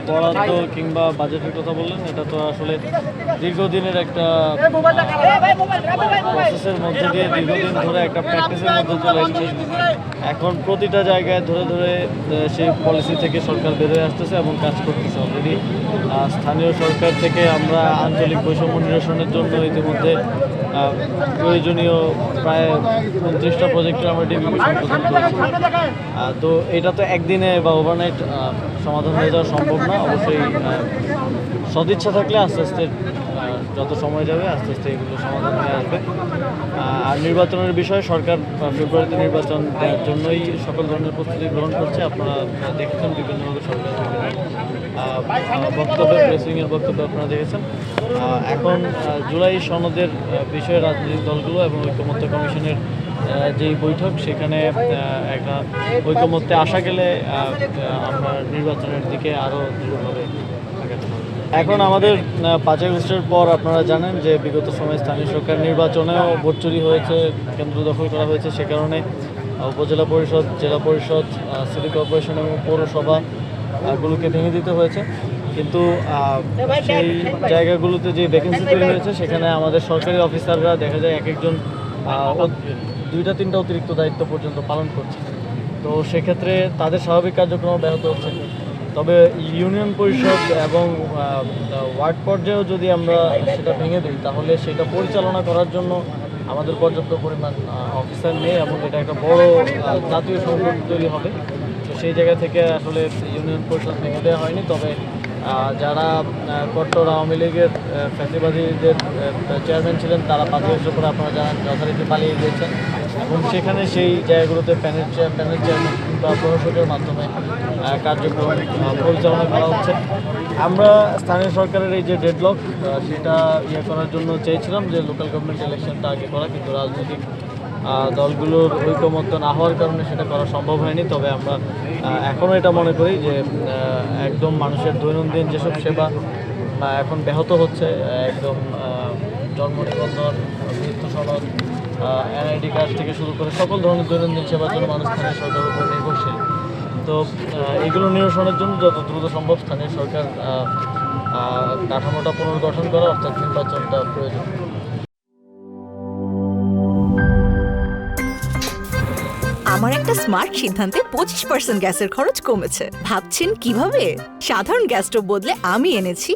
বরাদ্দ কিংবা বাজেটের কথা বললেন, এটা তো আসলে দীর্ঘদিনের একটা প্রসেসের মধ্যে দিয়ে দীর্ঘদিন ধরে একটা প্র্যাকটিসের মধ্যে চলে এসেছে। এখন প্রতিটা জায়গায় ধরে ধরে সেই পলিসি থেকে সরকার বেরোয় আসতেছে এবং কাজ করতেছে। অলরেডি স্থানীয় সরকার থেকে আমরা আঞ্চলিক বৈষম্য নিরসনের জন্য ইতিমধ্যে প্রয়োজনীয় প্রায় 29টা প্রজেক্টের আমরা ডিভিশন প্রদান করেছি। তো এটা তো একদিনে বা ওভারনাইট সমাধান হয়ে যাওয়া সম্ভব না। অবশ্যই সদিচ্ছা থাকলে আস্তে আস্তে যত সময় যাবে আস্তে আস্তে এগুলো সমাধান হয়ে আসবে। আর নির্বাচনের বিষয়ে সরকার ফেব্রুয়ারিতে নির্বাচন দেওয়ার জন্যই সকল ধরনের প্রস্তুতি গ্রহণ করছে। আপনারা দেখেছেন বিভিন্নভাবে সরকার বক্তব্য, প্রেসিংয়ের বক্তব্য আপনারা দেখেছেন। এখন জুলাই সনদের বিষয়ে রাজনৈতিক দলগুলো এবং ঐকমত্য কমিশনের যেই বৈঠক, সেখানে একটা ঐকমত্যে আসা গেলে আমরা নির্বাচনের দিকে আরও দৃঢ়ভাবে আগাতে হবে। এখন আমাদের 5 আগস্টের পর আপনারা জানেন যে বিগত সময়ে স্থানীয় সরকার নির্বাচনেও ভোট চুরি হয়েছে, কেন্দ্র দখল করা হয়েছে। সে কারণে উপজেলা পরিষদ, জেলা পরিষদ, সিটি কর্পোরেশন এবং পৌরসভাগুলোকে ভেঙে দিতে হয়েছে। কিন্তু সেই জায়গাগুলোতে যে ভ্যাকেন্সি তৈরি হয়েছে, সেখানে আমাদের সরকারি অফিসাররা দেখা যায় এক একজন 2-3টা অতিরিক্ত দায়িত্ব পর্যন্ত পালন করছে। তো সেক্ষেত্রে তাদের স্বাভাবিক কার্যক্রম ব্যাহত হচ্ছে। তবে ইউনিয়ন পরিষদ এবং ওয়ার্ড পর্যায়েও যদি আমরা সেটা ভেঙে দিই, তাহলে সেটা পরিচালনা করার জন্য আমাদের পর্যাপ্ত পরিমাণ অফিসার নেই এবং এটা একটা বড় জাতীয় সংকট তৈরি হবে। তো সেই জায়গা থেকে আসলে ইউনিয়ন পরিষদ ভেঙে দেওয়া হয়নি। তবে যারা কট্টর আওয়ামী লীগের ফ্যাসিবাদীদের চেয়ারম্যান ছিলেন, তারা 5 বছর পরে আপনারা জানেন যথারীতি পালিয়ে গিয়েছেন এবং সেখানে সেই জায়গাগুলোতে প্যানেল চেয়ারম্যান বা প্রশাসকের মাধ্যমে কার্যক্রম পরিচালনা করা হচ্ছে। আমরা স্থানীয় সরকারের এই যে ডেডলক, সেটা করার জন্য চেয়েছিলাম যে লোকাল গভর্নমেন্ট ইলেকশনটা আগে করা, কিন্তু রাজনৈতিক দলগুলোর ঐকমত্য না হওয়ার কারণে সেটা করা সম্ভব হয়নি। তবে আমরা এখনও এটা মনে করি যে একদম মানুষের দৈনন্দিন যেসব সেবা এখন ব্যাহত হচ্ছে, একদম জন্ম নিবন্ধন, মৃত্যু সনদ, এনআইডি কার্ড থেকে শুরু করে সকল ধরনের দৈনন্দিন সেবার জন্য মানুষ স্থানীয় সরকারের উপর নির্ভরশীল। তো এগুলো নিরসনের জন্য যত দ্রুত সম্ভব স্থানীয় সরকার কাঠামোটা পুনর্গঠন করা, অর্থাৎ নির্বাচনটা প্রয়োজন। আমার একটা স্মার্ট সিদ্ধান্তে 25% গ্যাসের খরচ কমেছে। ভাবছেন কিভাবে? সাধারণ গ্যাস স্টোভ বদলে আমি এনেছি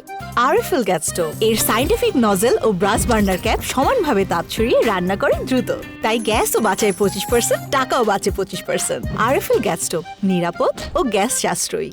আরএফএল গ্যাস স্টোভ। এর সাইন্টিফিক নজল ও ব্রাস বার্নার ক্যাপ সমানভাবে তাপ ছড়িয়ে রান্না করে দ্রুত। তাই গ্যাসও বাঁচায় 25%, টাকাও বাঁচে 25%। আরএফএল গ্যাস স্টোভ, নিরাপদ ও গ্যাস সাশ্রয়ী।